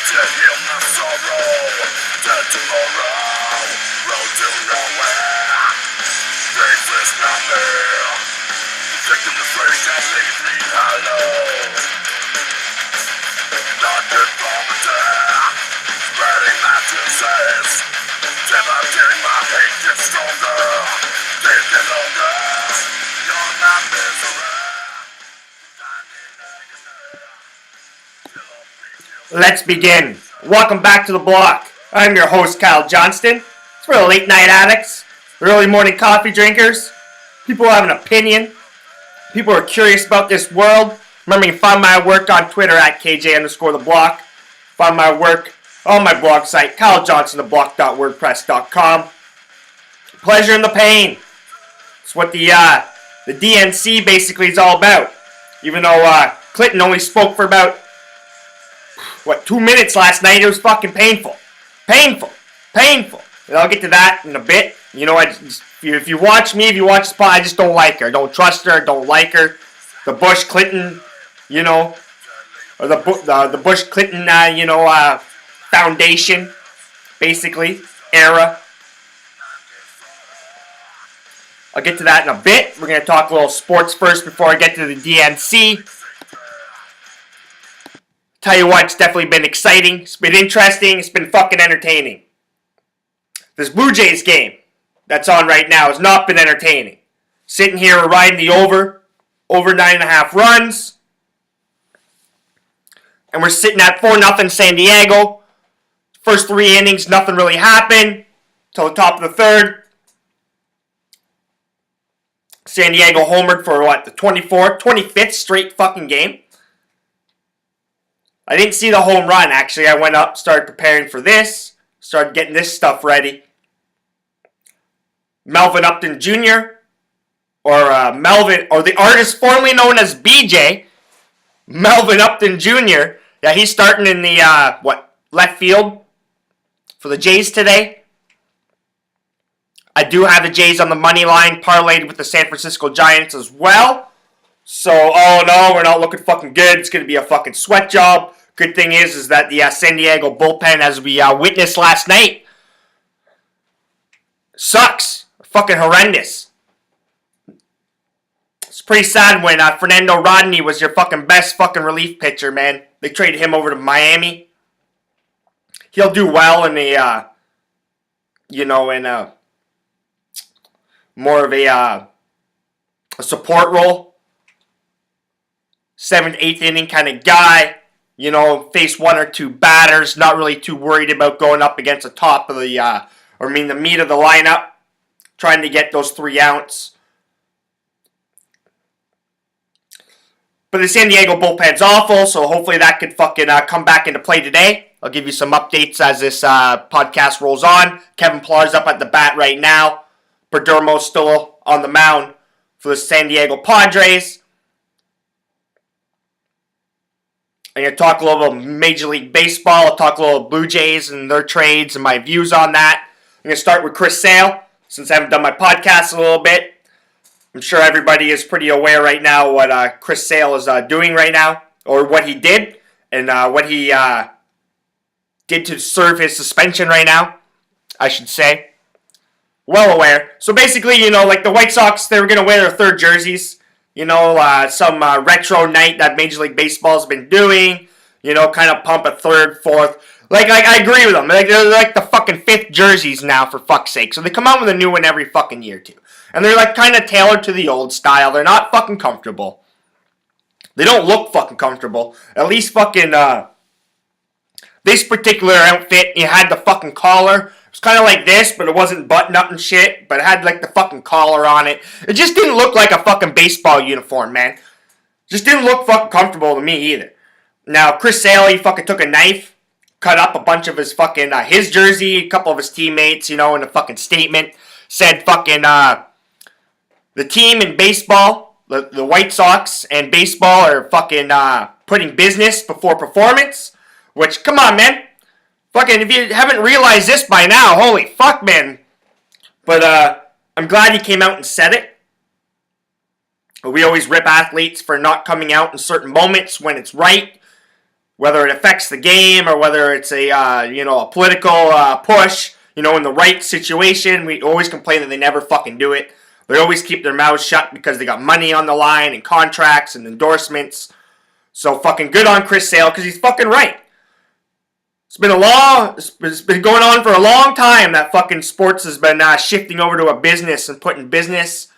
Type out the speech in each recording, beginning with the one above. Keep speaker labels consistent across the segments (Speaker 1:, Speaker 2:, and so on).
Speaker 1: to heal my sorrow. Dead tomorrow, road to nowhere. Faceless nightmare. Victim of fate that leaves me hollow. Not conformity, spreading mattresses. Devastating my hate gets stronger. Days get longer. You're my misery.
Speaker 2: Let's begin. Welcome back to the block. I'm your host, Kyle Johnston. It's for the late night addicts, the early morning coffee drinkers, people who have an opinion, people who are curious about this world. Remember, you can find my work on Twitter at KJ_theblock. Find my work on my blog site, kylejohnsontheblock.wordpress.com. Pleasure and the pain. It's what the DNC basically is all about. Even though Clinton only spoke for about 2 minutes last night, it was fucking painful. Painful. And I'll get to that in a bit. You know, if you watch me, if you watch this pod, I just don't like her. I don't trust her. I don't like her. The Bush-Clinton, or the Bush-Clinton, foundation, basically, era. I'll get to that in a bit. We're going to talk a little sports first before I get to the DNC. Tell you what, it's definitely been exciting. It's been interesting. It's been fucking entertaining. This Blue Jays game that's on right now has not been entertaining. Sitting here, we're riding the over 9.5 runs. And we're sitting at 4-0 San Diego. First 3 innings, nothing really happened. Till the top of the third. San Diego homered for the 25th straight fucking game. I didn't see the home run, actually. I went up, started preparing for this, started getting this stuff ready. Melvin Upton Jr., or the artist formerly known as BJ, Melvin Upton Jr., yeah, he's starting in the, left field for the Jays today. I do have the Jays on the money line, parlayed with the San Francisco Giants as well. So, oh no, we're not looking fucking good. It's going to be a fucking sweat job. Good thing is that the San Diego bullpen, as we witnessed last night, sucks. Fucking horrendous. It's pretty sad when Fernando Rodney was your fucking best fucking relief pitcher, man. They traded him over to Miami. He'll do well in a, more of a support role. 7th, 8th inning kind of guy. Face 1 or 2 batters. Not really too worried about going up against the top of the, the meat of the lineup. Trying to get those 3 outs. But the San Diego bullpen's awful, so hopefully that could fucking come back into play today. I'll give you some updates as this podcast rolls on. Kevin Pillar's up at the bat right now. Perdomo's still on the mound for the San Diego Padres. I'm going to talk a little about Major League Baseball. I'll talk a little Blue Jays and their trades and my views on that. I'm going to start with Chris Sale, since I haven't done my podcast a little bit. I'm sure everybody is pretty aware right now what Chris Sale is doing right now, or what he did, and what he did to serve his suspension right now, I should say. Well aware. So basically, like the White Sox, they were going to wear their 3rd jerseys. Some retro night that Major League Baseball's been doing. Kind of pump a 3rd, 4th. I agree with them. They're like the fucking 5th jerseys now, for fuck's sake. So they come out with a new one every fucking year, too. And they're kind of tailored to the old style. They're not fucking comfortable. They don't look fucking comfortable. At least fucking, this particular outfit, it had the fucking collar. It was kind of like this, but it wasn't buttoned up and shit. But it had the fucking collar on it. It just didn't look like a fucking baseball uniform, man. Just didn't look fucking comfortable to me either. Now, Chris Sale, he fucking took a knife, cut up a bunch of his fucking, his jersey, a couple of his teammates, in a fucking statement. Said fucking, the team in baseball, the White Sox and baseball are fucking, putting business before performance. Which, come on, man. Fucking, if you haven't realized this by now, holy fuck, man. But, I'm glad he came out and said it. We always rip athletes for not coming out in certain moments when it's right. whether it affects the game or whether it's a political push. In the right situation, we always complain that they never fucking do it. They always keep their mouths shut because they got money on the line and contracts and endorsements. So fucking good on Chris Sale because he's fucking right. It's been going on for a long time that fucking sports has been shifting over to a business and putting business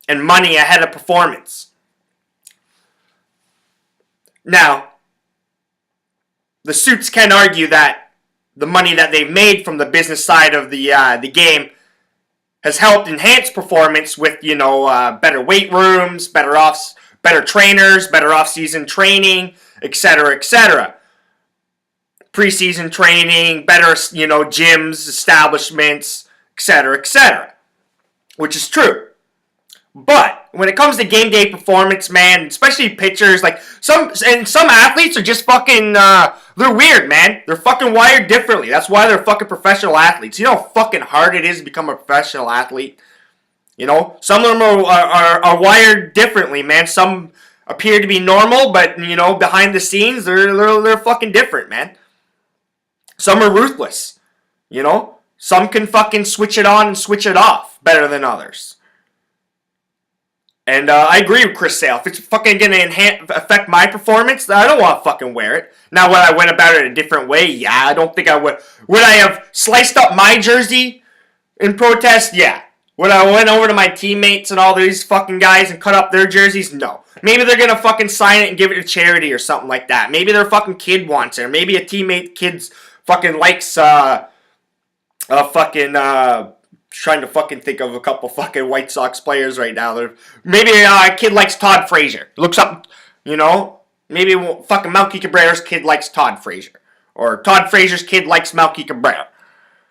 Speaker 2: and money ahead of performance. Now, the suits can argue that the money that they've made from the business side of the game has helped enhance performance with better weight rooms, better trainers, better off-season training, etc., etc. Preseason training, better gyms, establishments, etc., etc. Which is true. But when it comes to game day performance, man, especially pitchers, like some athletes are just fucking they're weird, man. They're fucking wired differently. That's why they're fucking professional athletes. You know how fucking hard it is to become a professional athlete? Some of them are wired differently, man. Some appear to be normal, but behind the scenes they're fucking different, man. Some are ruthless. Some can fucking switch it on and switch it off better than others. And I agree with Chris Sale. If it's fucking going to affect my performance, I don't want to fucking wear it. Now, would I went about it a different way? Yeah, I don't think I would. Would I have sliced up my jersey in protest? Yeah. Would I went over to my teammates and all these fucking guys and cut up their jerseys? No. Maybe they're going to fucking sign it and give it to charity or something like that. Maybe their fucking kid wants it. Or maybe a teammate kid's fucking likes trying to fucking think of a couple fucking White Sox players right now. Maybe a kid likes Todd Frazier. Looks up, maybe fucking Melky Cabrera's kid likes Todd Frazier. Or Todd Frazier's kid likes Melky Cabrera.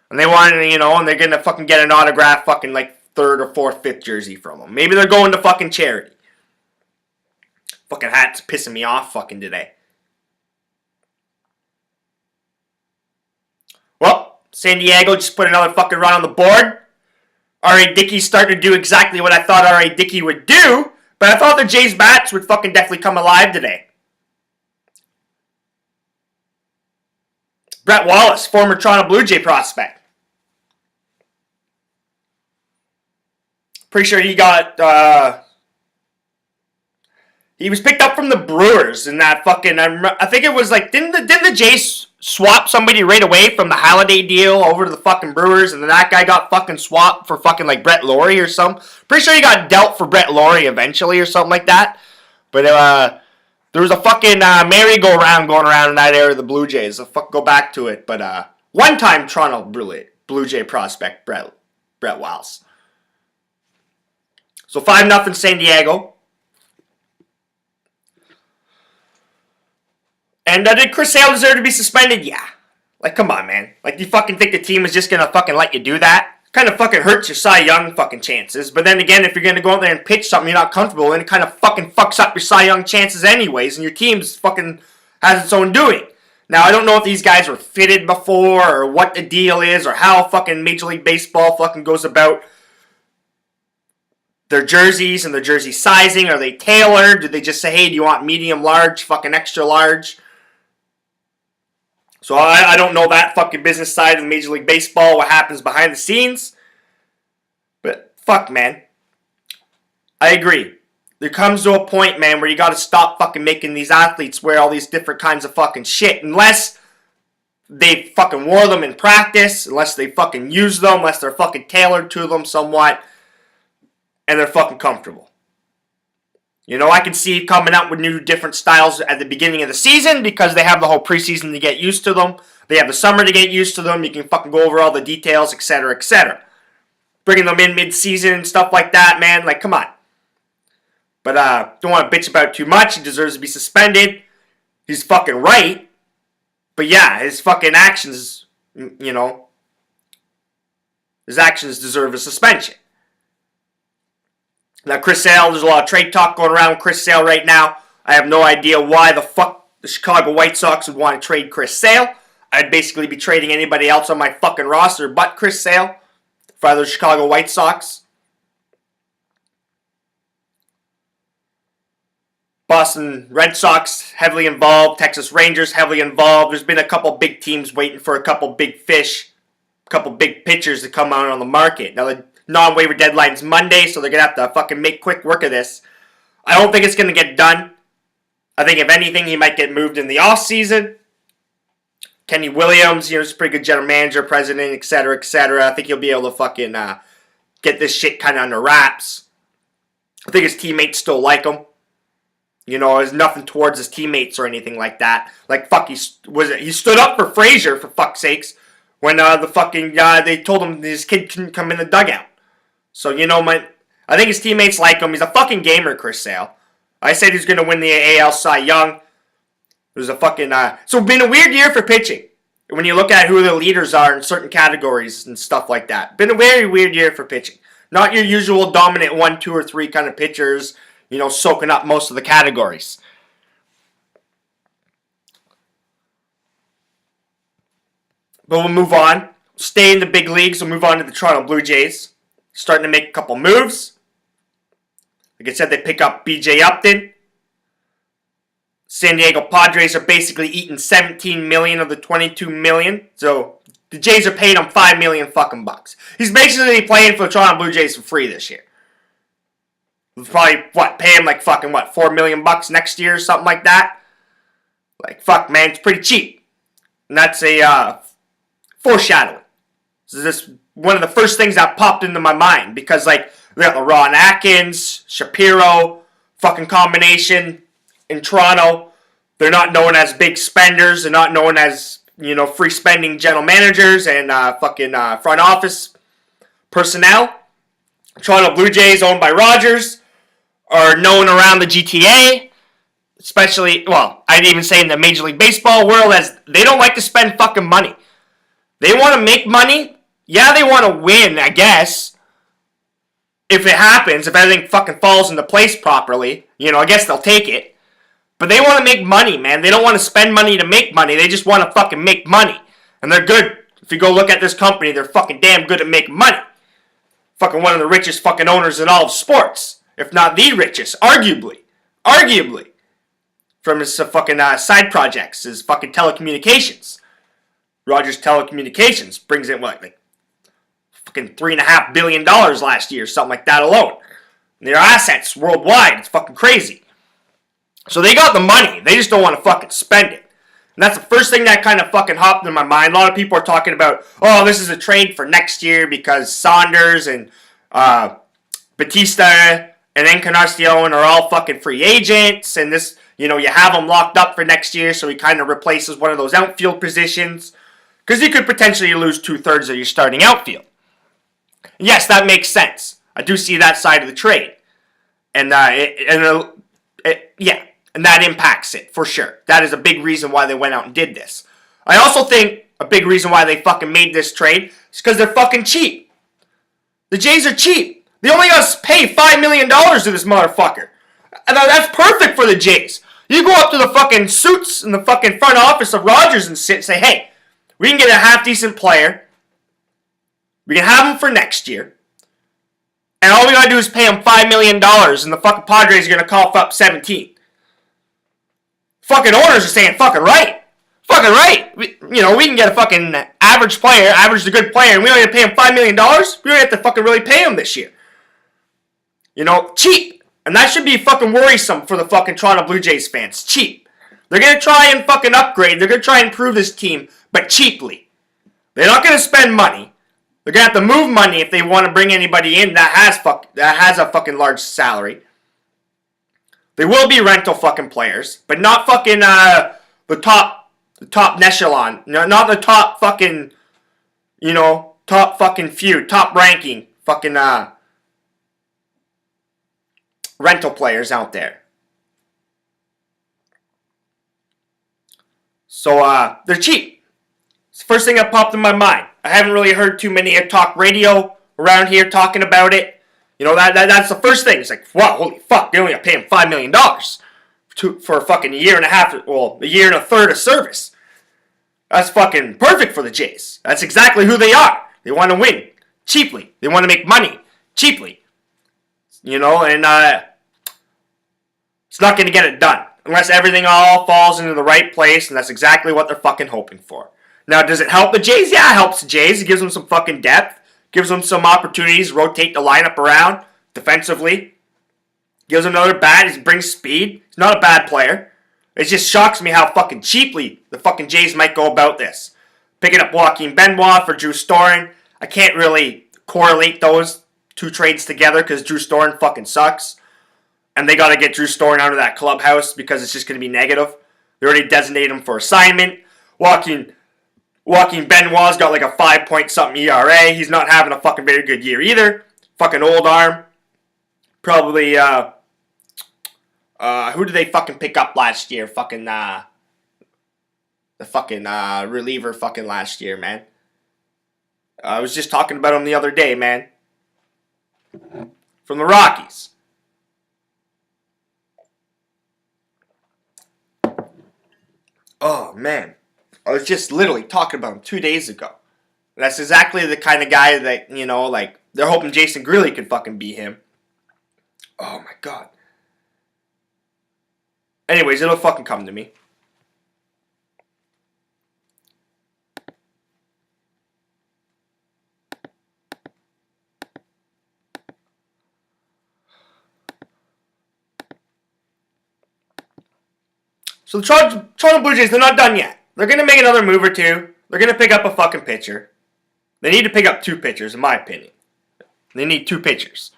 Speaker 2: And they want to, and they're going to fucking get an autograph fucking like third or fourth, fifth jersey from them. Maybe they're going to fucking charity. Fucking hat's pissing me off fucking today. Well, San Diego just put another fucking run on the board. R.A. Dickey's starting to do exactly what I thought R.A. Dickey would do, but I thought the Jays' bats would fucking definitely come alive today. Brett Wallace, former Toronto Blue Jay prospect. Pretty sure he got, he was picked up from the Brewers in that fucking, I think it was like, didn't the Jays swap somebody right away from the Halliday deal over to the fucking Brewers, and then that guy got fucking swapped for fucking like Brett Laurie or something? Pretty sure he got dealt for Brett Laurie eventually or something like that. But there was a fucking merry-go-round going around in that area of the Blue Jays. So go back to it. But one-time Toronto Blue Jay prospect, Brett Wallace. So 5-0 San Diego. And did Chris Sale deserve to be suspended? Yeah. Like, come on, man. Like, do you fucking think the team is just gonna fucking let you do that? Kind of fucking hurts your Cy Young fucking chances. But then again, if you're gonna go out there and pitch something you're not comfortable in, it kind of fucking fucks up your Cy Young chances anyways, and your team's fucking has its own doing. Now, I don't know if these guys were fitted before, or what the deal is, or how fucking Major League Baseball fucking goes about their jerseys and their jersey sizing. Are they tailored? Do they just say, hey, do you want medium, large, fucking extra large? So I don't know that fucking business side of Major League Baseball, what happens behind the scenes. But fuck, man. I agree. There comes to a point, man, where you gotta stop fucking making these athletes wear all these different kinds of fucking shit. Unless they fucking wore them in practice, unless they fucking use them, unless they're fucking tailored to them somewhat, and they're fucking comfortable. I can see coming out with new different styles at the beginning of the season because they have the whole preseason to get used to them. They have the summer to get used to them. You can fucking go over all the details, etc., etc. Bringing them in mid-season and stuff like that, man. Like, come on. But don't want to bitch about it too much. He deserves to be suspended. He's fucking right. But yeah, his fucking actions, his actions deserve a suspension. Now, Chris Sale, there's a lot of trade talk going around with Chris Sale right now. I have no idea why the fuck the Chicago White Sox would want to trade Chris Sale. I'd basically be trading anybody else on my fucking roster but Chris Sale for the Chicago White Sox. Boston Red Sox heavily involved. Texas Rangers heavily involved. There's been a couple big teams waiting for a couple big fish, a couple big pitchers to come out on the market. Now the non-waiver deadline's Monday, so they're going to have to fucking make quick work of this. I don't think it's going to get done. I think if anything, he might get moved in the offseason. Kenny Williams, he's a pretty good general manager, president, etc., etc. I think he'll be able to fucking get this shit kind of under wraps. I think his teammates still like him. There's nothing towards his teammates or anything like that. Like, fuck, he stood up for Frazier, for fuck's sakes, when the fucking they told him his kid couldn't come in the dugout. So, I think his teammates like him. He's a fucking gamer, Chris Sale. I said he's going to win the AL Cy Young. There's a fucking... So it's been a weird year for pitching. When you look at who the leaders are in certain categories and stuff like that. Been a very weird year for pitching. Not your usual dominant 1, 2, or 3 kind of pitchers, soaking up most of the categories. But we'll move on. Stay in the big leagues. We'll move on to the Toronto Blue Jays. Starting to make a couple moves. Like I said, they pick up B.J. Upton. San Diego Padres are basically eating $17 million of the $22 million. So the Jays are paying him $5 million fucking bucks. He's basically playing for the Toronto Blue Jays for free this year. They'll probably pay him like fucking $4 million bucks next year or something like that. Like fuck, man, it's pretty cheap. And that's a foreshadowing. This is one of the first things that popped into my mind because we got LeBron Atkins, Shapiro, fucking combination in Toronto. They're not known as big spenders. They're not known as, free spending general managers and front office personnel. Toronto Blue Jays, owned by Rogers, are known around the GTA, especially, I'd even say in the Major League Baseball world, as they don't like to spend fucking money. They want to make money. Yeah, they want to win, I guess. If it happens, if everything fucking falls into place properly, I guess they'll take it. But they want to make money, man. They don't want to spend money to make money. They just want to fucking make money. And they're good. If you go look at this company, they're fucking damn good at making money. Fucking one of the richest fucking owners in all of sports. If not the richest, arguably. From his fucking side projects, his fucking telecommunications. Rogers Telecommunications brings in fucking $3.5 billion last year, something like that alone. And their assets worldwide, it's fucking crazy. So they got the money, they just don't want to fucking spend it. And that's the first thing that kind of fucking hopped in my mind. A lot of people are talking about, this is a trade for next year because Saunders and Batista and Encarnacion are all fucking free agents. And this, you have them locked up for next year, so he kind of replaces one of those outfield positions. Because you could potentially lose 2/3 of your starting outfield. Yes, that makes sense. I do see that side of the trade. And and that impacts it, for sure. That is a big reason why they went out and did this. I also think a big reason why they fucking made this trade is because they're fucking cheap. The Jays are cheap. They only got to pay $5 million to this motherfucker. And that's perfect for the Jays. You go up to the fucking suits in the fucking front office of Rogers and sit and say, hey, we can get a half-decent player. We can have him for next year. And all we gotta do is pay him $5 million and the fucking Padres are gonna cough up 17. Fucking owners are saying fucking right. Fucking right. We can get a fucking average player, average to good player, and we only have to pay him $5 million. We don't have to fucking really pay him this year. Cheap. And that should be fucking worrisome for the fucking Toronto Blue Jays fans. Cheap. They're gonna try and fucking upgrade. They're gonna try and improve this team, but cheaply. They're not gonna spend money. They're gonna have to move money if they want to bring anybody in that has a fucking large salary. They will be rental fucking players, but not fucking the top echelon. Not the top fucking top fucking few, top ranking fucking rental players out there. So they're cheap. It's the first thing that popped in my mind. I haven't really heard too many talk radio around here talking about it. That's the first thing. It's like, wow, holy fuck, they only got to pay him $5 million for fucking a year and a half, a year and a third of service. That's fucking perfect for the Jays. That's exactly who they are. They want to win cheaply. They want to make money cheaply. And It's not going to get it done unless everything all falls into the right place, and that's exactly what they're fucking hoping for. Now, does it help the Jays? Yeah, it helps the Jays. It gives them some fucking depth. Gives them some opportunities to rotate the lineup around defensively. Gives them another bat. He brings speed. He's not a bad player. It just shocks me how fucking cheaply the fucking Jays might go about this. Picking up Joaquin Benoit for Drew Storen. I can't really correlate those two trades together because Drew Storen fucking sucks. And they got to get Drew Storen out of that clubhouse because it's just going to be negative. They already designated him for assignment. Joaquin Benoit's got like a 5-point-something ERA. He's not having a fucking very good year either. Fucking old arm. Probably, who did they fucking pick up last year? Fucking, the fucking, reliever fucking last year, man. I was just talking about him the other day, man. From the Rockies. Oh, man. I was just literally talking about him 2 days ago. That's exactly the kind of guy that, you know, like, they're hoping Jason Greeley could fucking be him. Oh, my God. Anyways, it'll fucking come to me. So the Toronto Blue Jays, they're not done yet. They're going to make another move or two. They're going to pick up a fucking pitcher. They need to pick up 2 pitchers, in my opinion. They need 2 pitchers.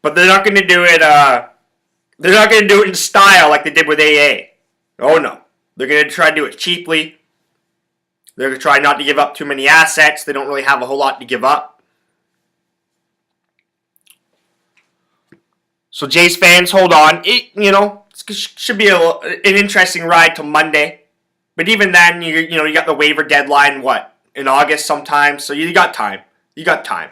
Speaker 2: But they're not going to do it, they're not going to do it in style like they did with AA. Oh, no. They're going to try to do it cheaply. They're going to try not to give up too many assets. They don't really have a whole lot to give up. So Jays fans, hold on. It should be an interesting ride till Monday. But even then, you got the waiver deadline, in August sometime. So you got time. You got time.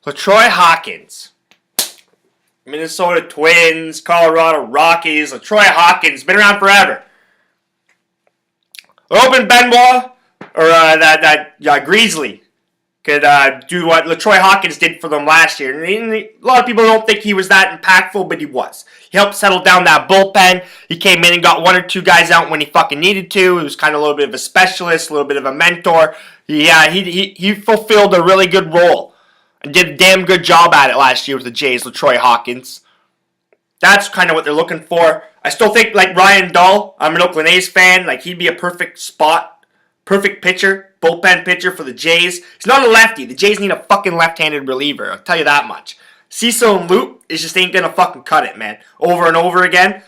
Speaker 2: So Troy Hawkins, Minnesota Twins, Colorado Rockies. Troy Hawkins, been around forever. Robin Benoit or Greasley could do what LaTroy Hawkins did for them last year. And a lot of people don't think he was that impactful, but he was. He helped settle down that bullpen. He came in and got 1 or 2 guys out when he fucking needed to. He was kind of a little bit of a specialist, a little bit of a mentor. He fulfilled a really good role and did a damn good job at it last year with the Jays, LaTroy Hawkins. That's kind of what they're looking for. I still think, like Ryan Dull, I'm an Oakland A's fan, like he'd be a perfect pitcher, bullpen pitcher for the Jays. He's not a lefty. The Jays need a fucking left-handed reliever, I'll tell you that much. Cecil and Loop just ain't gonna fucking cut it, man. Over and over again.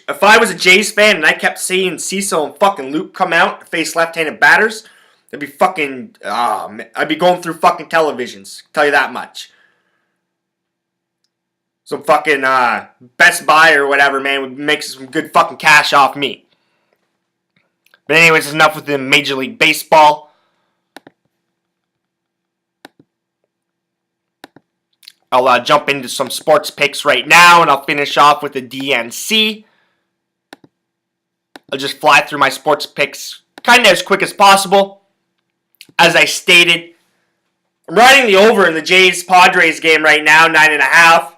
Speaker 2: If I was a Jays fan and I kept seeing Cecil and fucking Loop come out and face left-handed batters, it'd be fucking, I'd be going through fucking televisions, I'll tell you that much. Some fucking Best Buy or whatever, man, would make some good fucking cash off me. But anyways, it's enough with the Major League Baseball. I'll jump into some sports picks right now, and I'll finish off with the DNC. I'll just fly through my sports picks kind of as quick as possible. As I stated, I'm riding the over in the Jays-Padres game right now, 9.5.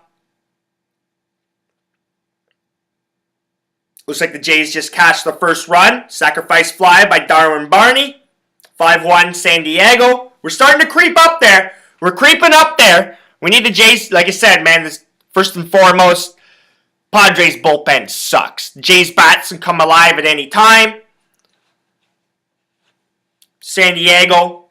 Speaker 2: Looks like the Jays just cashed the first run. Sacrifice fly by Darwin Barney. 5-1 San Diego. We're starting to creep up there. We're creeping up there. We need the Jays, like I said, man, this, first and foremost, Padres bullpen sucks. Jays bats can come alive at any time. San Diego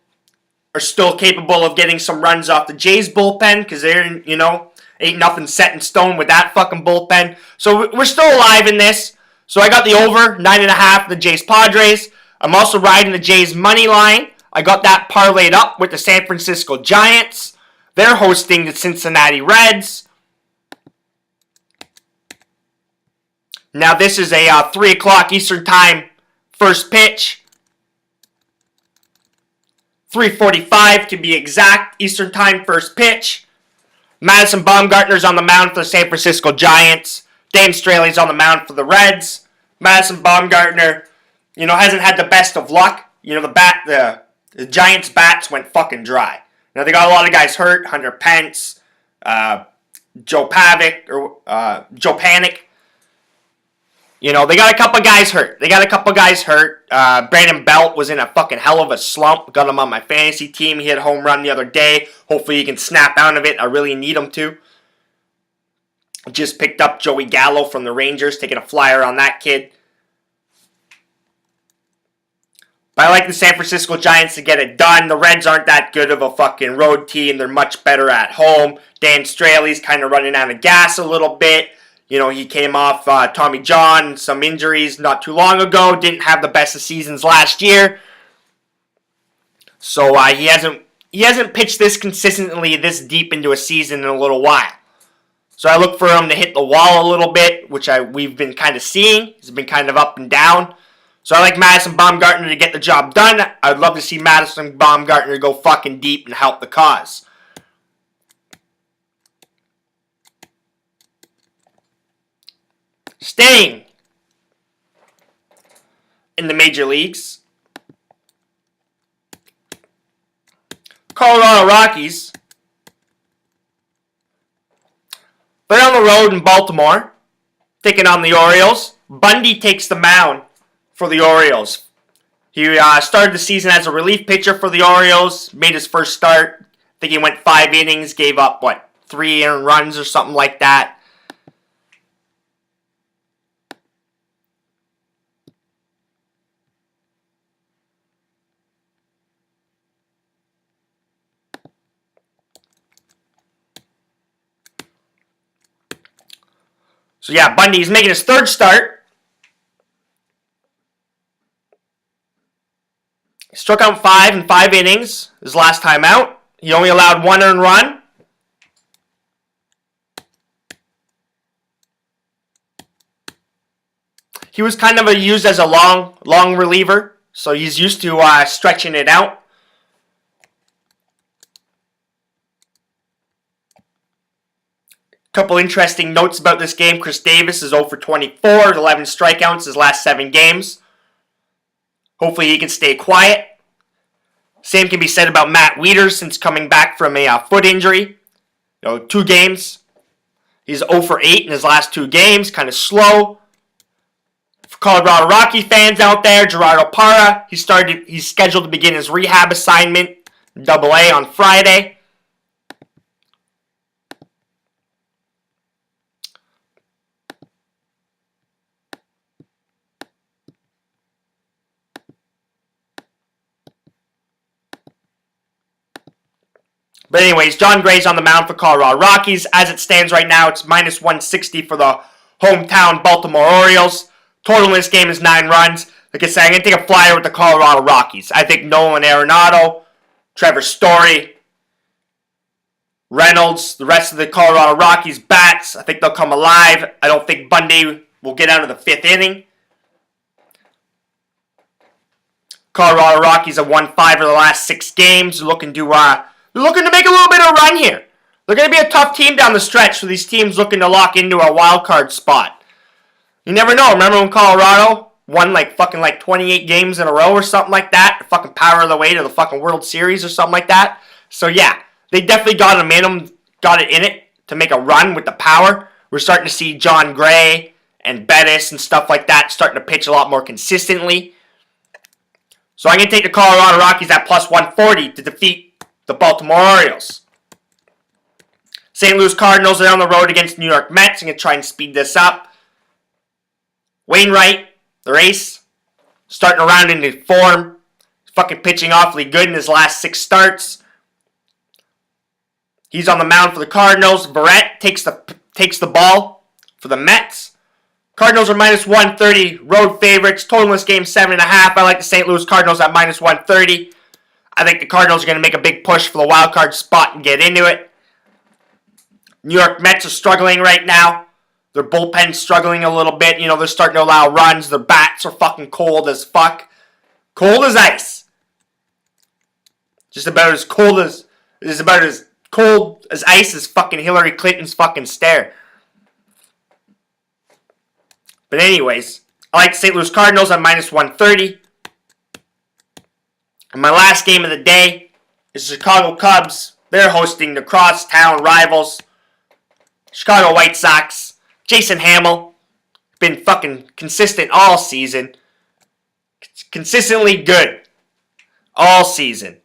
Speaker 2: are still capable of getting some runs off the Jays bullpen because they're, ain't nothing set in stone with that fucking bullpen. So we're still alive in this. So I got the over, 9.5, the Jays Padres. I'm also riding the Jays money line. I got that parlayed up with the San Francisco Giants. They're hosting the Cincinnati Reds. Now this is a 3 o'clock Eastern Time first pitch. 3:45 to be exact, Eastern Time first pitch. Madison Bumgarner's on the mound for the San Francisco Giants. Dan Straley's on the mound for the Reds. Madison Bumgarner, hasn't had the best of luck. The Giants' bats went fucking dry. Now they got a lot of guys hurt. Hunter Pence, Joe Panic. They got a couple guys hurt. Brandon Belt was in a fucking hell of a slump. Got him on my fantasy team. He hit a home run the other day. Hopefully he can snap out of it. I really need him to. Just picked up Joey Gallo from the Rangers, taking a flyer on that kid. But I like the San Francisco Giants to get it done. The Reds aren't that good of a fucking road team. They're much better at home. Dan Straley's kind of running out of gas a little bit. He came off Tommy John, some injuries not too long ago. Didn't have the best of seasons last year. So he hasn't pitched this consistently this deep into a season in a little while. So I look for him to hit the wall a little bit, which we've been kind of seeing. He's been kind of up and down. So I like Madison Bumgarner to get the job done. I'd love to see Madison Bumgarner go fucking deep and help the cause. Staying in the major leagues, Colorado Rockies. They're on the road in Baltimore, taking on the Orioles. Bundy takes the mound for the Orioles. He started the season as a relief pitcher for the Orioles, made his first start. I think he went 5 innings, gave up, 3 earned runs or something like that. So yeah, Bundy is making his third start. He struck out 5 in 5 innings his last time out. He only allowed 1 earned run. He was kind of used as a long reliever, so he's used to stretching it out. Couple interesting notes about this game. Chris Davis is 0 for 24, 11 strikeouts his last 7 games. Hopefully he can stay quiet. Same can be said about Matt Wieters since coming back from a foot injury. 2 games. He's 0 for 8 in his last 2 games, kind of slow. For Colorado Rocky fans out there, Gerardo Parra, he's scheduled to begin his rehab assignment, AA on Friday. But anyways, John Gray's on the mound for Colorado Rockies. As it stands right now, it's minus 160 for the hometown Baltimore Orioles. Total in this game is 9 runs. Like I said, I'm going to take a flyer with the Colorado Rockies. I think Nolan Arenado, Trevor Story, Reynolds, the rest of the Colorado Rockies bats, I think they'll come alive. I don't think Bundy will get out of the 5th inning. Colorado Rockies have won 5 of the last 6 games. They're looking to make a little bit of a run here. They're going to be a tough team down the stretch for these teams looking to lock into a wild card spot. You never know. Remember when Colorado won like 28 games in a row or something like that? Fucking power of the way to the fucking World Series or something like that? So yeah, they definitely got it in it to make a run with the power. We're starting to see John Gray and Bettis and stuff like that starting to pitch a lot more consistently. So I'm going to take the Colorado Rockies at plus 140 to defeat the Baltimore Orioles. St. Louis Cardinals are on the road against New York Mets. I'm going to try and speed this up. Wainwright, the ace, starting to round into form. Fucking pitching awfully good in his last 6 starts. He's on the mound for the Cardinals. Verrett takes the ball for the Mets. Cardinals are minus 130, road favorites. Total in this game 7.5. I like the St. Louis Cardinals at minus 130. I think the Cardinals are going to make a big push for the wild card spot and get into it. New York Mets are struggling right now. Their bullpen's struggling a little bit. You know, they're starting to allow runs. Their bats are fucking cold as fuck. Cold as ice. Just about as cold as ice as fucking Hillary Clinton's fucking stare. But anyways, I like the St. Louis Cardinals at minus 130. And my last game of the day is the Chicago Cubs. They're hosting the crosstown rivals, Chicago White Sox. Jason Hamill, been fucking consistent all season. Consistently good all season.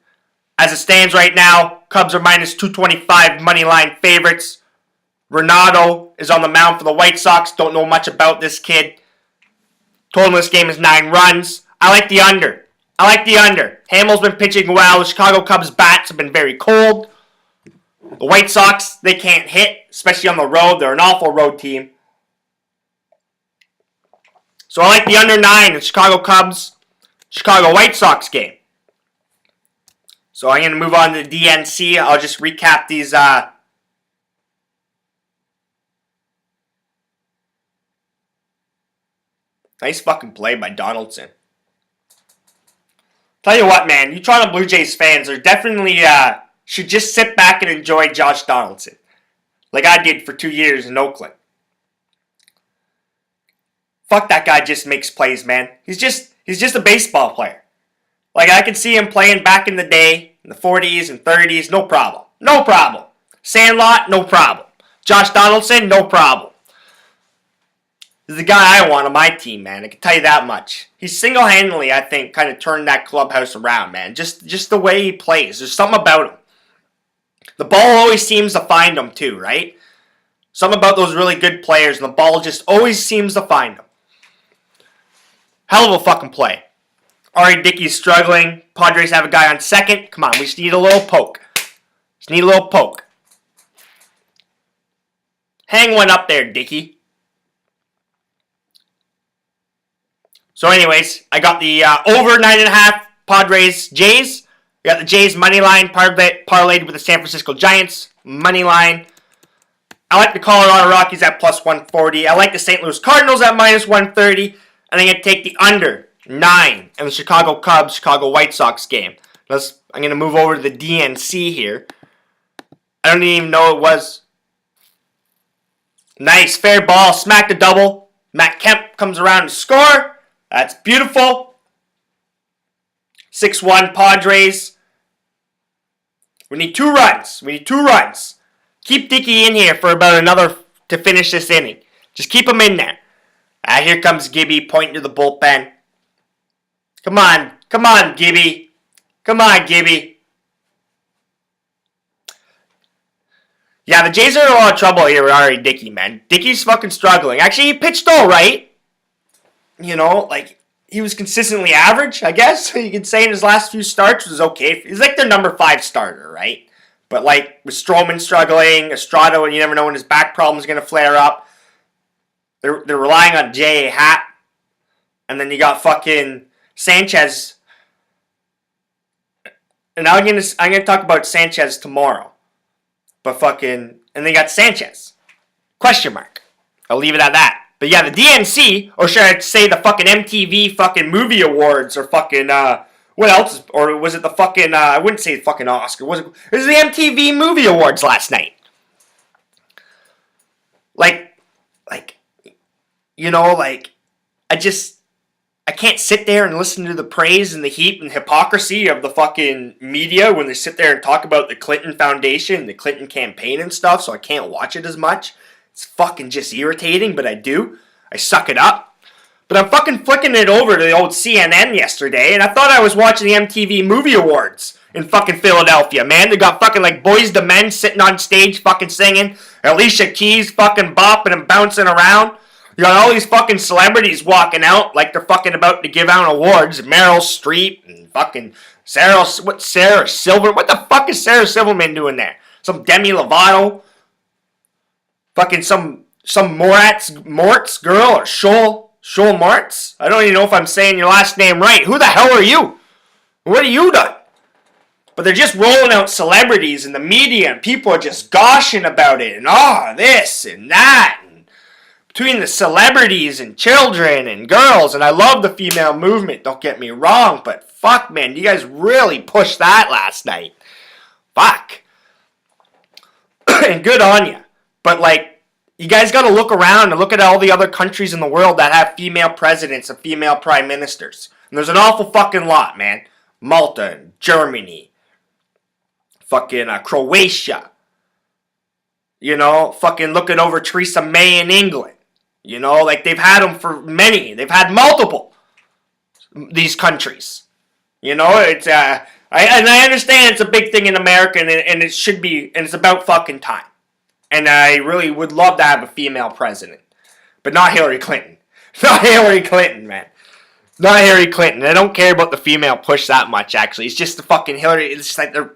Speaker 2: As it stands right now, Cubs are minus 225 money line favorites. Renato is on the mound for the White Sox. Don't know much about this kid. Total in this game is 9 runs. I like the under. Hamill's been pitching well. The Chicago Cubs bats have been very cold. The White Sox, they can't hit, especially on the road. They're an awful road team. So I like the under 9 in Chicago Cubs, Chicago White Sox game. So I'm going to move on to the DNC. I'll just recap these. Nice fucking play by Donaldson. Tell you what, man. You Toronto Blue Jays fans are definitely should just sit back and enjoy Josh Donaldson. Like I did for 2 years in Oakland. Fuck, that guy just makes plays, man. He's just a baseball player. Like, I could see him playing back in the day, in the 40s and 30s, no problem. No problem. Sandlot, no problem. Josh Donaldson, no problem. He's the guy I want on my team, man. I can tell you that much. He's single-handedly, I think, kind of turned that clubhouse around, man. Just the way he plays. There's something about him. The ball always seems to find him, too, right? Something about those really good players, and the ball just always seems to find them. Hell of a fucking play. Ari Dickey's struggling. Padres have a guy on second. Come on, we just need a little poke. Hang one up there, Dickey. So anyways, I got the over 9.5 Padres Jays. We got the Jays money line parlayed with the San Francisco Giants money line. I like the Colorado Rockies at plus 140. I like the St. Louis Cardinals at minus 130. And I'm going to take the under 9 in the Chicago Cubs, Chicago White Sox game. I'm going to move over to the DNC here. I don't even know it was. Nice, fair ball, smacked a double. Matt Kemp comes around to score. That's beautiful. 6-1 Padres. We need 2 runs. Keep Dickey in here for about another to finish this inning. Just keep him in there. Here comes Gibby pointing to the bullpen. Come on, Gibby. Yeah, the Jays are in a lot of trouble here with Ari Dickey, man. Dickey's fucking struggling. Actually, he pitched all right. You know, like, he was consistently average, I guess. You could say in his last few starts was okay. He's like their number 5 starter, right? But, like, with Stroman struggling, Estrada, and you never know when his back problem is going to flare up. They're relying on J.A. Happ. And then you got fucking Sanchez. And I'm gonna talk about Sanchez tomorrow. But fucking... And they got Sanchez. Question mark. I'll leave it at that. But yeah, the DNC, or should I say the fucking MTV fucking movie awards, or fucking, what else? Or was it the fucking, I wouldn't say fucking Oscar. It was the MTV movie awards last night. Like, you know, like, I I can't sit there and listen to the praise and the heat and hypocrisy of the fucking media when they sit there and talk about the Clinton Foundation and the Clinton campaign and stuff, so I can't watch it as much. It's fucking just irritating, but I do. I suck it up. But I'm fucking flicking it over to the old CNN yesterday, and I thought I was watching the MTV Movie Awards in fucking Philadelphia, man. They got fucking like Boys to Men sitting on stage fucking singing. Alicia Keys fucking bopping and bouncing around. You got all these fucking celebrities walking out like they're fucking about to give out awards. Meryl Streep and fucking Sarah Silverman. What the fuck is Sarah Silverman doing there? Some Demi Lovato? Fucking some Moritz girl or Shoal Moritz? I don't even know if I'm saying your last name right. Who the hell are you? What have you done? But they're just rolling out celebrities in the media and people are just gushing about it and this and that. Between the celebrities and children and girls, and I love the female movement, don't get me wrong, but fuck, man, you guys really pushed that last night. Fuck. And good on you. But, like, you guys gotta look around and look at all the other countries in the world that have female presidents and female prime ministers. And there's an awful fucking lot, man. Malta, Germany, fucking Croatia. You know, fucking looking over Theresa May in England. You know, like they've had them for many. They've had multiple. These countries. You know, it's I understand it's a big thing in America, and it should be, and it's about fucking time. And I really would love to have a female president, but not Hillary Clinton. Not Hillary Clinton, man. Not Hillary Clinton. I don't care about the female push that much. Actually, it's just the fucking Hillary. It's just like they're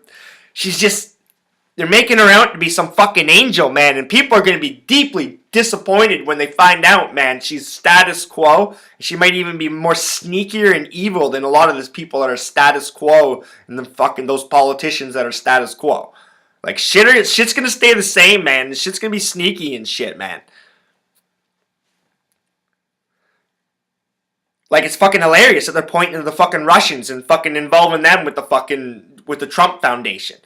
Speaker 2: making her out to be some fucking angel, man, and people are going to be deeply disappointed when they find out, man, she's status quo. She might even be more sneakier and evil than a lot of those people that are status quo and the fucking those politicians that are status quo. Like, shit's going to stay the same, man. Shit's going to be sneaky and shit, man. Like, it's fucking hilarious that they're pointing to the fucking Russians and fucking involving them with the Trump Foundation.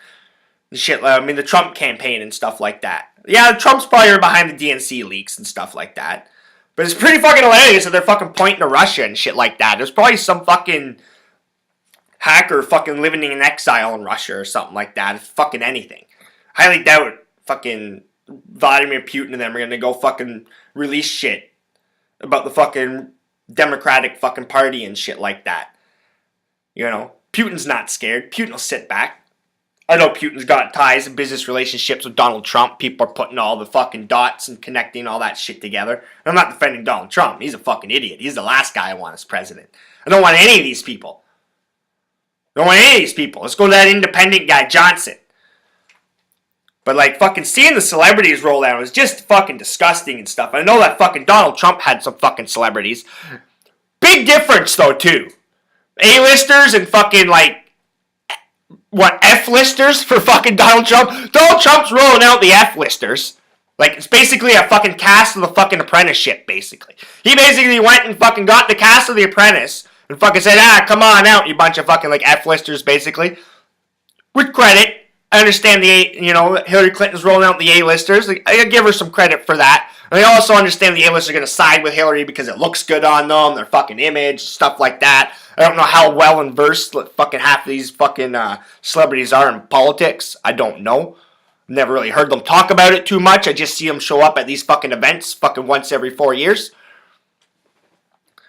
Speaker 2: Shit, I mean, the Trump campaign and stuff like that. Yeah, Trump's probably behind the DNC leaks and stuff like that. But it's pretty fucking hilarious that they're fucking pointing to Russia and shit like that. There's probably some fucking hacker fucking living in exile in Russia or something like that. It's fucking anything. Highly doubt fucking Vladimir Putin and them are gonna go fucking release shit about the fucking Democratic fucking party and shit like that. You know, Putin's not scared. Putin will sit back. I know Putin's got ties and business relationships with Donald Trump. People are putting all the fucking dots and connecting all that shit together. And I'm not defending Donald Trump. He's a fucking idiot. He's the last guy I want as president. I don't want any of these people. I don't want any of these people. Let's go to that independent guy, Johnston. But like fucking seeing the celebrities roll out was just fucking disgusting and stuff. I know that fucking Donald Trump had some fucking celebrities. Big difference though too. A-listers and fucking like F-listers for fucking Donald Trump? Donald Trump's rolling out the F-listers. Like, it's basically a fucking cast of the fucking Apprenticeship, basically. He basically went and fucking got the cast of The Apprentice and fucking said, come on out, you bunch of fucking, like, F-listers, basically. With credit, I understand Hillary Clinton's rolling out the A-listers. Like, I give her some credit for that. And I also understand the A-listers are going to side with Hillary because it looks good on them, their fucking image, stuff like that. I don't know how well versed fucking half of these fucking celebrities are in politics. I don't know. Never really heard them talk about it too much. I just see them show up at these fucking events fucking once every 4 years.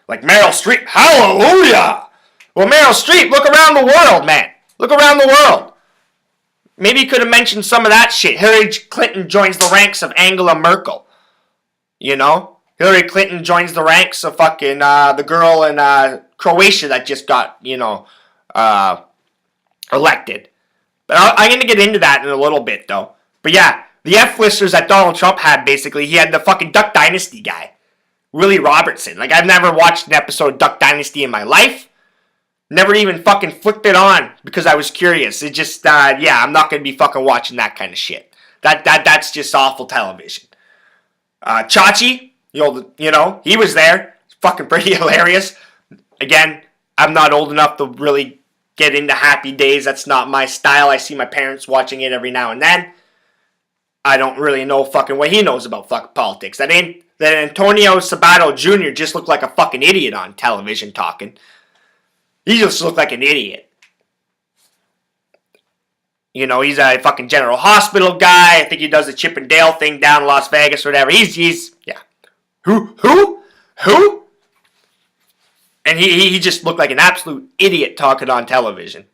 Speaker 2: Like Meryl Streep. Hallelujah! Well, Meryl Streep, look around the world, man. Look around the world. Maybe you could have mentioned some of that shit. Hillary Clinton joins the ranks of Angela Merkel. You know? Hillary Clinton joins the ranks of fucking the girl in Croatia that just got, elected. But I'm going to get into that in a little bit, though. But yeah, the F-listers that Donald Trump had, basically, he had the fucking Duck Dynasty guy. Willie Robertson. Like, I've never watched an episode of Duck Dynasty in my life. Never even fucking flipped it on because I was curious. It just, I'm not going to be fucking watching that kind of shit. That's just awful television. Chachi, he was there. It's fucking pretty hilarious. Again, I'm not old enough to really get into Happy Days. That's not my style. I see my parents watching it every now and then. I don't really know fucking what he knows about fucking politics. That ain't that Antonio Sabato Jr. just looked like a fucking idiot on television talking. He just looked like an idiot. You know, he's a fucking General Hospital guy. I think he does the Chip and Dale thing down in Las Vegas or whatever. Yeah. Who? And he just looked like an absolute idiot talking on television.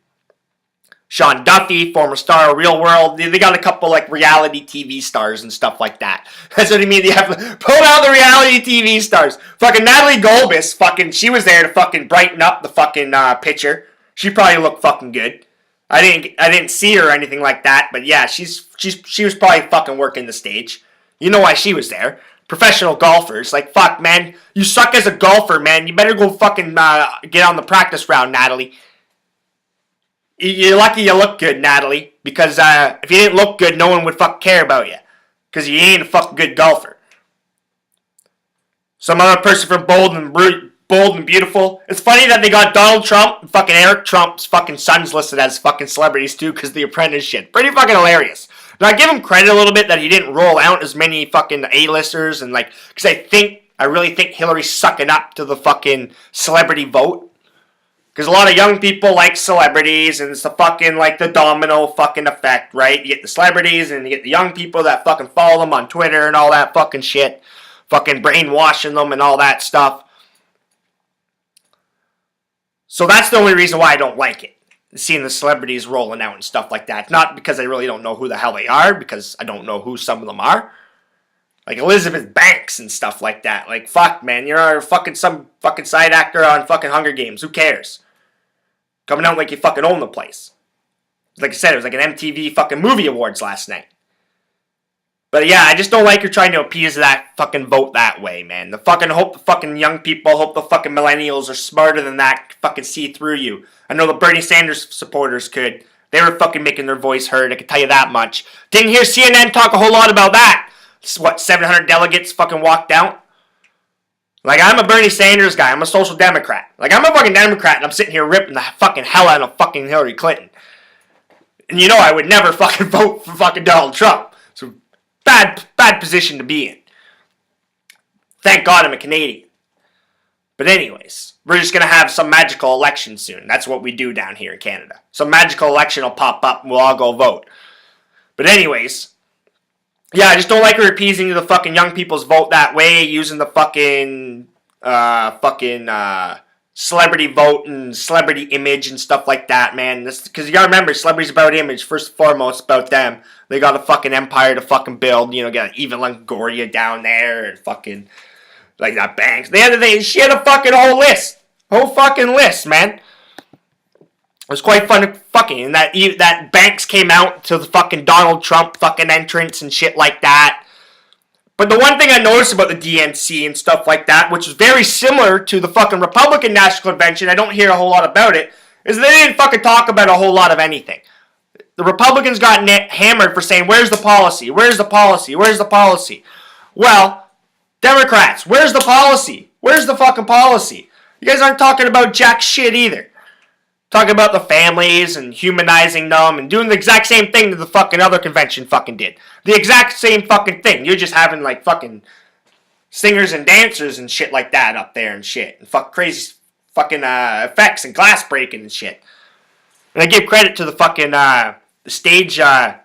Speaker 2: Sean Duffy, former star of Real World. They got a couple like reality TV stars and stuff like that. That's what I mean. They have to pull out the reality TV stars. Fucking Natalie Golbis, she was there to fucking brighten up the fucking picture. She probably looked fucking good. I didn't see her or anything like that, but yeah, she was probably fucking working the stage. You know why she was there. Professional golfers. Like, fuck, man. You suck as a golfer, man. You better go fucking get on the practice round, Natalie. You're lucky you look good, Natalie, because if you didn't look good, no one would fucking care about you, because you ain't a fucking good golfer. Some other person from Bold and Beautiful. It's funny that they got Donald Trump and fucking Eric Trump's fucking sons listed as fucking celebrities too, because the Apprentice shit. Pretty fucking hilarious. Now I give him credit a little bit that he didn't roll out as many fucking A-listers and like, because I really think Hillary's sucking up to the fucking celebrity vote. Because a lot of young people like celebrities, and it's the fucking, like, the domino fucking effect, right? You get the celebrities, and you get the young people that fucking follow them on Twitter and all that fucking shit. Fucking brainwashing them and all that stuff. So that's the only reason why I don't like it. Seeing the celebrities rolling out and stuff like that. Not because I really don't know who the hell they are, because I don't know who some of them are. Like Elizabeth Banks and stuff like that. Like, fuck, man, you're fucking some fucking side actor on fucking Hunger Games. Who cares? Coming out like you fucking own the place. Like I said, it was like an MTV fucking movie awards last night. But yeah, I just don't like you're trying to appease that fucking vote that way, man. Hope the fucking young people, hope the fucking millennials are smarter than that, fucking see through you. I know the Bernie Sanders supporters could. They were fucking making their voice heard, I can tell you that much. Didn't hear CNN talk a whole lot about that. 700 delegates fucking walked out? Like, I'm a Bernie Sanders guy. I'm a social democrat. Like, I'm a fucking Democrat, and I'm sitting here ripping the fucking hell out of fucking Hillary Clinton. And you know I would never fucking vote for fucking Donald Trump. So, bad position to be in. Thank God I'm a Canadian. But anyways, we're just going to have some magical election soon. That's what we do down here in Canada. Some magical election will pop up, and we'll all go vote. But anyways, yeah, I just don't like her appeasing the fucking young people's vote that way, using the fucking celebrity vote and celebrity image and stuff like that, man. Because you gotta remember, celebrities about image, first and foremost, about them. They got a fucking empire to fucking build, you know, got Eva Longoria down there, and fucking, like, that Banks. She had a fucking whole fucking list, man. It was quite fun fucking, and that Banks came out to the fucking Donald Trump fucking entrance and shit like that. But the one thing I noticed about the DNC and stuff like that, which is very similar to the fucking Republican National Convention, I don't hear a whole lot about it, is they didn't fucking talk about a whole lot of anything. The Republicans got hammered for saying, where's the policy? Where's the policy? Where's the policy? Well, Democrats, where's the policy? Where's the fucking policy? You guys aren't talking about jack shit either. Talking about the families and humanizing them and doing the exact same thing that the fucking other convention fucking did. The exact same fucking thing. You're just having like fucking singers and dancers and shit like that up there and shit. And crazy fucking effects and glass breaking and shit. And I give credit to the fucking the stage, the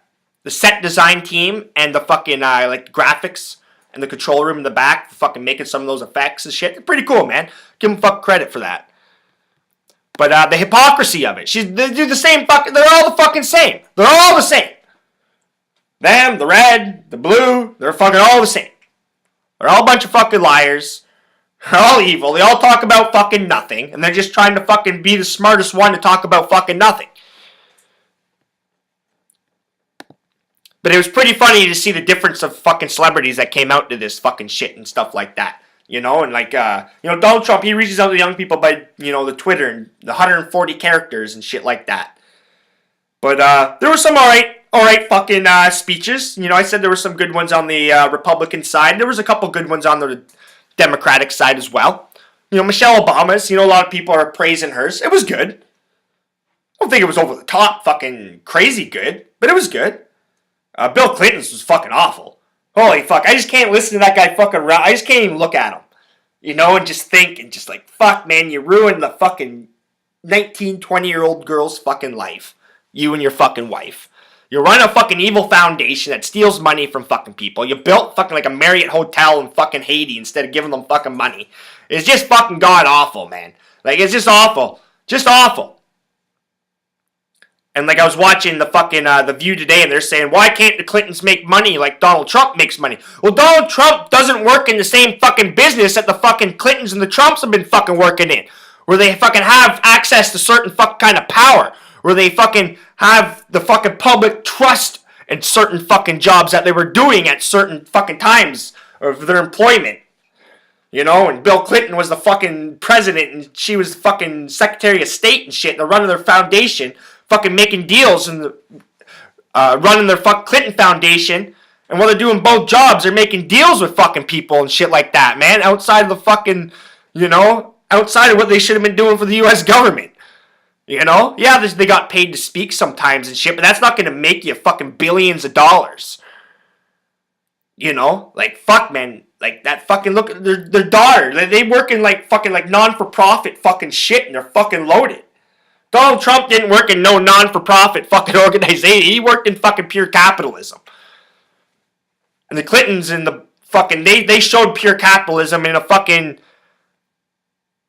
Speaker 2: set design team and the fucking like graphics and the control room in the back for fucking making some of those effects and shit. They're pretty cool, man. Give them fucking credit for that. But the hypocrisy of it. They do the same fucking... They're all the fucking same. They're all the same. Them, the red, the blue, they're fucking all the same. They're all a bunch of fucking liars. They're all evil. They all talk about fucking nothing. And they're just trying to fucking be the smartest one to talk about fucking nothing. But it was pretty funny to see the difference of fucking celebrities that came out to this fucking shit and stuff like that. You know, and like, Donald Trump, he reaches out to young people by, the Twitter and the 140 characters and shit like that. But there were some alright fucking speeches. I said there were some good ones on the Republican side. There was a couple good ones on the Democratic side as well. Michelle Obama's, a lot of people are praising hers. It was good. I don't think it was over the top fucking crazy good, but it was good. Bill Clinton's was fucking awful. Holy fuck, I just can't listen to that guy fucking around. I just can't even look at him. You know, and just think, and just like, fuck, man, you ruined the fucking 19, 20-year-old girl's fucking life. You and your fucking wife. You run a fucking evil foundation that steals money from fucking people. You built fucking like a Marriott hotel in fucking Haiti instead of giving them fucking money. It's just fucking god awful, man. Like, it's just awful. Just awful. And like I was watching the fucking The View today, and they're saying, why can't the Clintons make money like Donald Trump makes money? Well, Donald Trump doesn't work in the same fucking business that the fucking Clintons and the Trumps have been fucking working in, where they fucking have access to certain fucking kind of power, where they fucking have the fucking public trust in certain fucking jobs that they were doing at certain fucking times of their employment. You know, and Bill Clinton was the fucking president, and she was the fucking Secretary of State and shit, and they're running their foundation, fucking making deals, and running their fucking Clinton Foundation, and while they're doing both jobs, they're making deals with fucking people and shit like that, man, outside of the fucking, you know, outside of what they should have been doing for the U.S. government. You know? Yeah, they got paid to speak sometimes and shit, but that's not gonna make you fucking billions of dollars. You know? Like, fuck, man. Like, that fucking, look, their daughter, they work in, like, fucking, like, non-for-profit fucking shit, and they're fucking loaded. Donald Trump didn't work in no non-for-profit fucking organization. He worked in fucking pure capitalism. And the Clintons and the fucking, they showed pure capitalism in a fucking,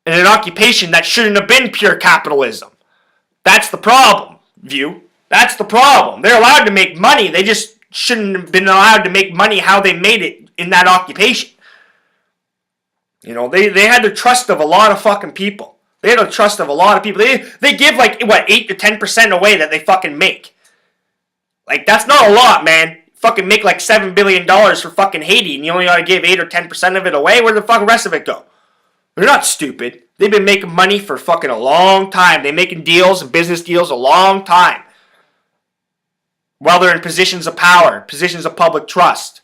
Speaker 2: in an occupation that shouldn't have been pure capitalism. That's the problem, View. That's the problem. They're allowed to make money. They just shouldn't have been allowed to make money how they made it in that occupation. You know, they had the trust of a lot of fucking people. They had the trust of a lot of people. They give like, what, 8 to 10% away that they fucking make. Like, that's not a lot, man. Fucking make like $7 billion for fucking Haiti, and you only gotta give 8 or 10% of it away. Where the fucking rest of it go? They're not stupid. They've been making money for fucking a long time. They're making deals and business deals a long time. While they're in positions of power, positions of public trust.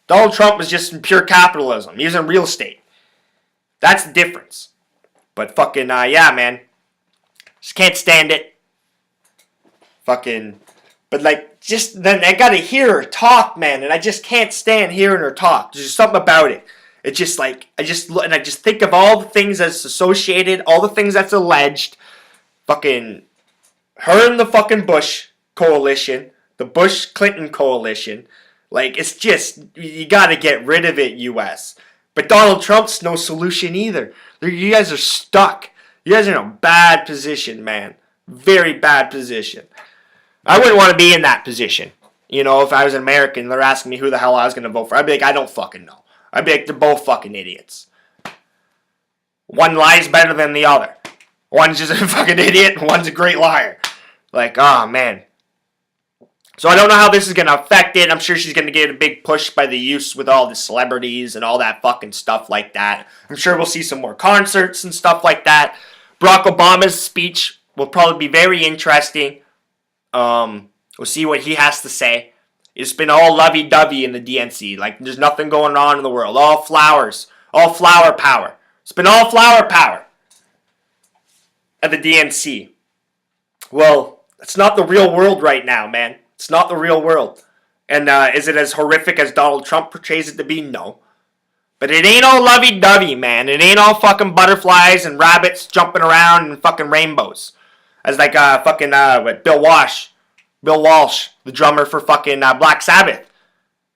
Speaker 2: Donald Trump was just in pure capitalism. He was in real estate. That's the difference. But fucking, yeah, man. Just can't stand it. Fucking, but like, just, then I gotta hear her talk, man, and I just can't stand hearing her talk. There's just something about it. It's just like, I just think of all the things that's associated, all the things that's alleged. Fucking, her and the fucking Bush coalition, the Bush-Clinton coalition. Like, it's just, you gotta get rid of it, U.S. But Donald Trump's no solution either. You guys are stuck. You guys are in a bad position, man. Very bad position. I wouldn't want to be in that position. You know, if I was an American, they're asking me who the hell I was going to vote for. I'd be like, I don't fucking know. I'd be like, they're both fucking idiots. One lies better than the other. One's just a fucking idiot, and one's a great liar. Like, oh, man. So I don't know how this is going to affect it. I'm sure she's going to get a big push by the youth with all the celebrities and all that fucking stuff like that. I'm sure we'll see some more concerts and stuff like that. Barack Obama's speech will probably be very interesting. We'll see what he has to say. It's been all lovey-dovey in the DNC. Like, there's nothing going on in the world. All flowers. All flower power. It's been all flower power at the DNC. Well, it's not the real world right now, man. It's not the real world. And is it as horrific as Donald Trump portrays it to be? No. But it ain't all lovey-dovey, man. It ain't all fucking butterflies and rabbits jumping around and fucking rainbows. As like Bill Walsh, the drummer for fucking Black Sabbath.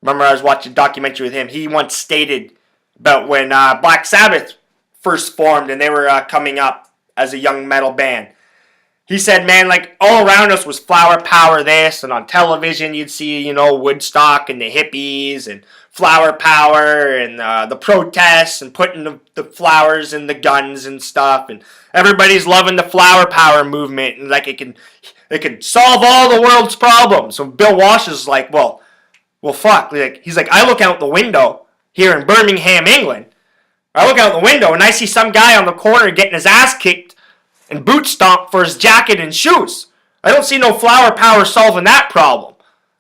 Speaker 2: Remember I was watching a documentary with him. He once stated about when Black Sabbath first formed and they were coming up as a young metal band. He said, man, like, all around us was flower power this, and on television you'd see, you know, Woodstock and the hippies, and flower power, and the protests, and putting the flowers in the guns and stuff, and everybody's loving the flower power movement, and like, it can solve all the world's problems. So Bill Walsh is like, well, fuck. Like, he's like, I look out the window here in Birmingham, England. I look out the window, and I see some guy on the corner getting his ass kicked and boot stomped for his jacket and shoes. I don't see no flower power solving that problem.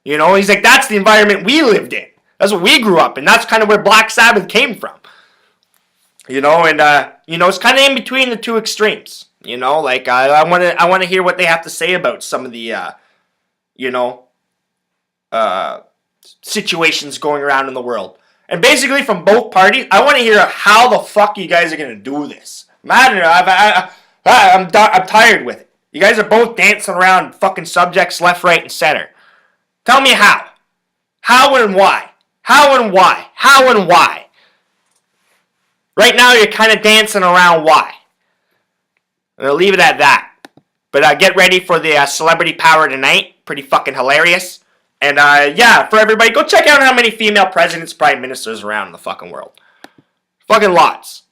Speaker 2: You know, he's like, that's the environment we lived in. That's what we grew up in. That's kind of where Black Sabbath came from. You know, and, you know, it's kind of in between the two extremes. You know, like, I want to hear what they have to say about some of the, you know, situations going around in the world. And basically, from both parties, I want to hear how the fuck you guys are going to do this. I'm tired with it. You guys are both dancing around fucking subjects left, right, and center. Tell me how. How and why. How and why. How and why. Right now, you're kind of dancing around why. I'll leave it at that. But get ready for the Celebrity Power tonight. Pretty fucking hilarious. And yeah, for everybody, go check out how many female presidents, prime ministers around in the fucking world. Fucking lots.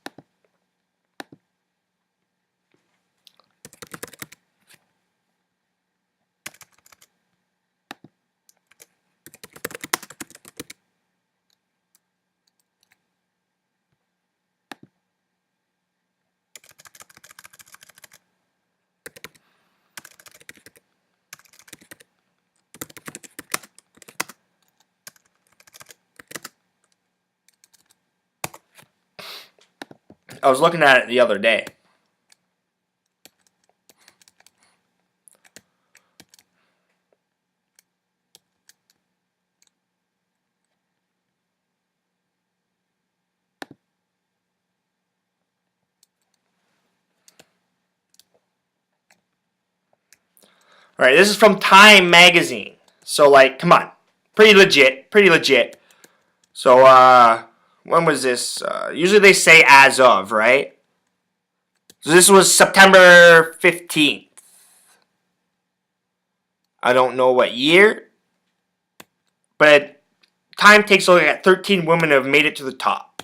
Speaker 2: I was looking at it the other day. Alright, this is from Time Magazine. So, like, come on. Pretty legit. Pretty legit. So, when was this? Usually they say as of, right? So this was September 15th. I don't know what year. But Time takes a look at 13 women who have made it to the top.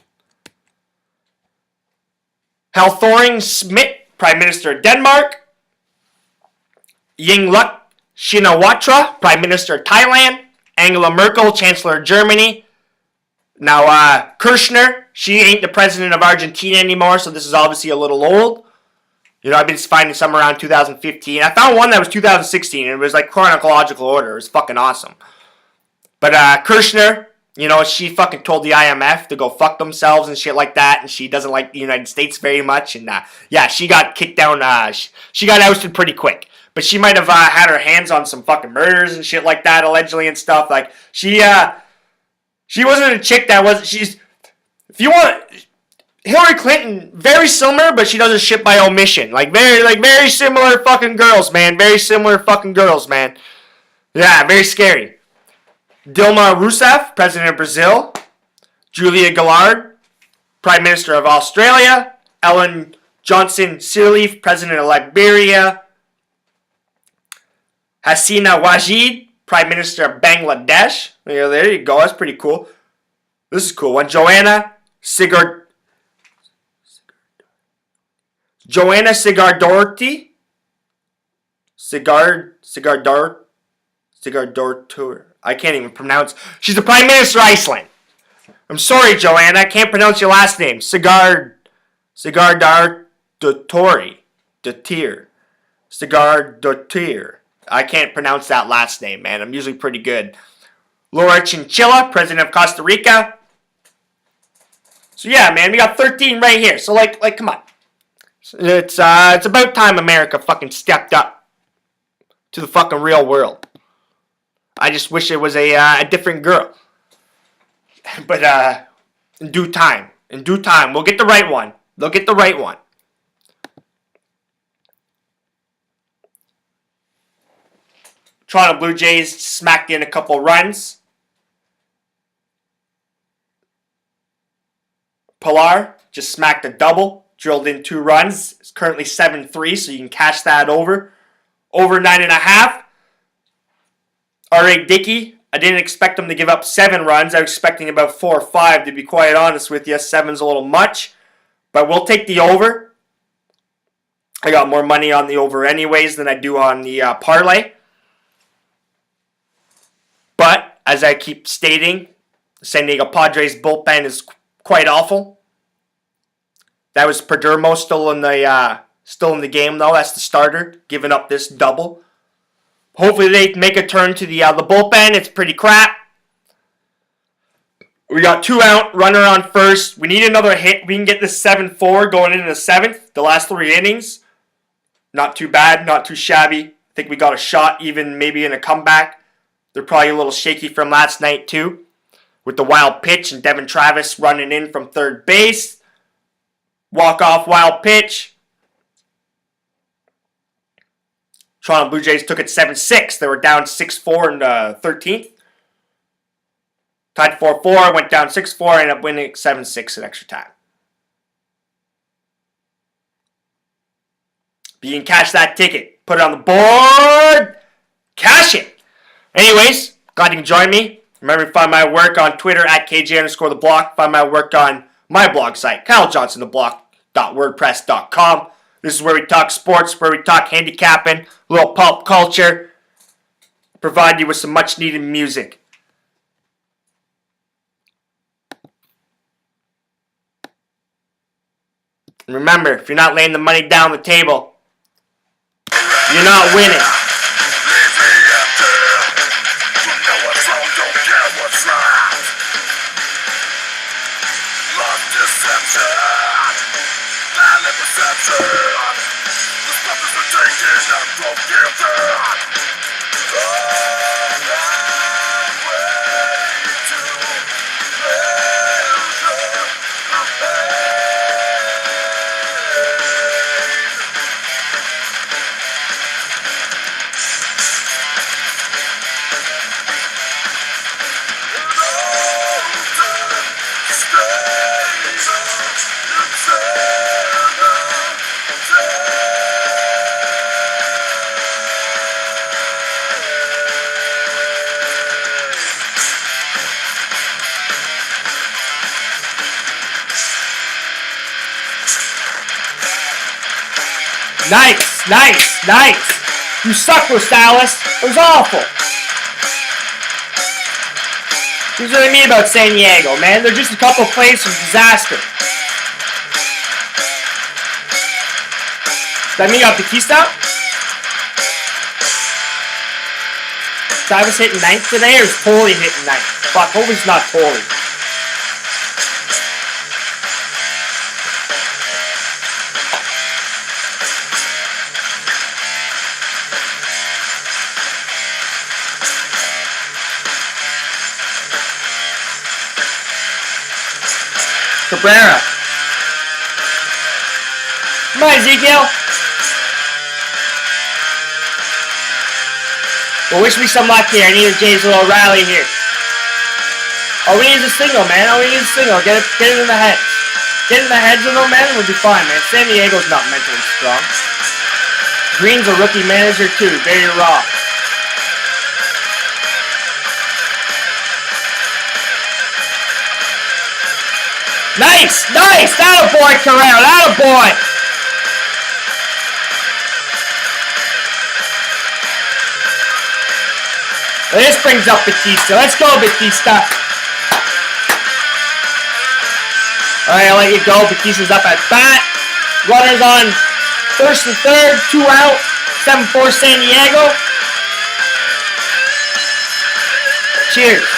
Speaker 2: Helle Thorning-Schmidt, Prime Minister of Denmark. Yingluck Shinawatra, Prime Minister of Thailand. Angela Merkel, Chancellor of Germany. Now, Kirchner, she ain't the president of Argentina anymore, so this is obviously a little old. You know, I've been finding some around 2015. I found one that was 2016, and it was like chronological order. It was fucking awesome. But Kirchner, you know, she fucking told the IMF to go fuck themselves and shit like that, and she doesn't like the United States very much, and yeah, she got kicked down, she got ousted pretty quick. But she might have had her hands on some fucking murders and shit like that, allegedly, and stuff. Like, she wasn't a chick that was, if you want, Hillary Clinton, very similar, but she does a shit by omission. Very similar fucking girls, man. Very similar fucking girls, man. Yeah, very scary. Dilma Rousseff, President of Brazil. Julia Gillard, Prime Minister of Australia. Ellen Johnson Sirleaf, President of Liberia. Hasina Wajid, Prime Minister of Bangladesh. There you go. That's pretty cool. This is a cool one. Joanna Sigardorty. Sigardortur. I can't even pronounce. She's the Prime Minister of Iceland. I'm sorry, Joanna. I can't pronounce your last name. Sigardartori. Sigardotir. I can't pronounce that last name, man. I'm usually pretty good. Laura Chinchilla, President of Costa Rica. So yeah, man, we got 13 right here. So like, come on. It's about time America fucking stepped up to the fucking real world. I just wish it was a different girl. But in due time, we'll get the right one. They'll get the right one. Toronto Blue Jays smacked in a couple runs. Pilar just smacked a double, drilled in 2 runs. It's currently 7-3, so you can cash that over. Over 9.5. R.A. Dickey, I didn't expect him to give up 7 runs. I was expecting about 4 or 5, to be quite honest with you. 7's a little much, but we'll take the over. I got more money on the over anyways than I do on the parlay. But, as I keep stating, the San Diego Padres bullpen is quite awful. That was Perdomo still in the game, though. That's the starter, giving up this double. Hopefully they make a turn to the bullpen. It's pretty crap. We got 2 out, runner on first. We need another hit. We can get this 7-4 going into the 7th. The last 3 innings. Not too bad, not too shabby. I think we got a shot even maybe in a comeback. They're probably a little shaky from last night too, with the wild pitch and Devin Travis running in from third base. Walk-off wild pitch. Toronto Blue Jays took it 7-6. They were down 6-4 in the 13th. Tied 4-4, went down 6-4, ended up winning 7-6 in extra time. But you can cash that ticket. Put it on the board. Cash it. Anyways, glad you can join me. Remember to find my work on Twitter at KJ_theblock. Find my work on my blog site, KyleJohnstonTheBlock.wordpress.com. This is where we talk sports, where we talk handicapping, a little pop culture. Provide you with some much needed music. And remember, if you're not laying the money down the table, you're not winning. Nice. You suck, Rosales. It was awful. Here's what I mean about San Diego, man. They're just a couple plays from disaster. That mean you got Batista? Travis hitting ninth today, or is Tolley hitting ninth? Fuck, hope it's not Tolley. Cabrera. Come on, Ezekiel. Well, wish me some luck here. I need a Jays little rally here. All we need is a single, man. All we need is a single. Get it in the heads. Get in the heads of them, man, and we'll be fine, man. San Diego's not mentally strong. Green's a rookie manager, too. Very raw. Nice! Attaboy, Carrera! Attaboy! This brings up Batista. Let's go, Batista! Alright, I'll let you go. Batista's up at bat. Runners on first and third. 2 out. 7-4 San Diego. Cheers.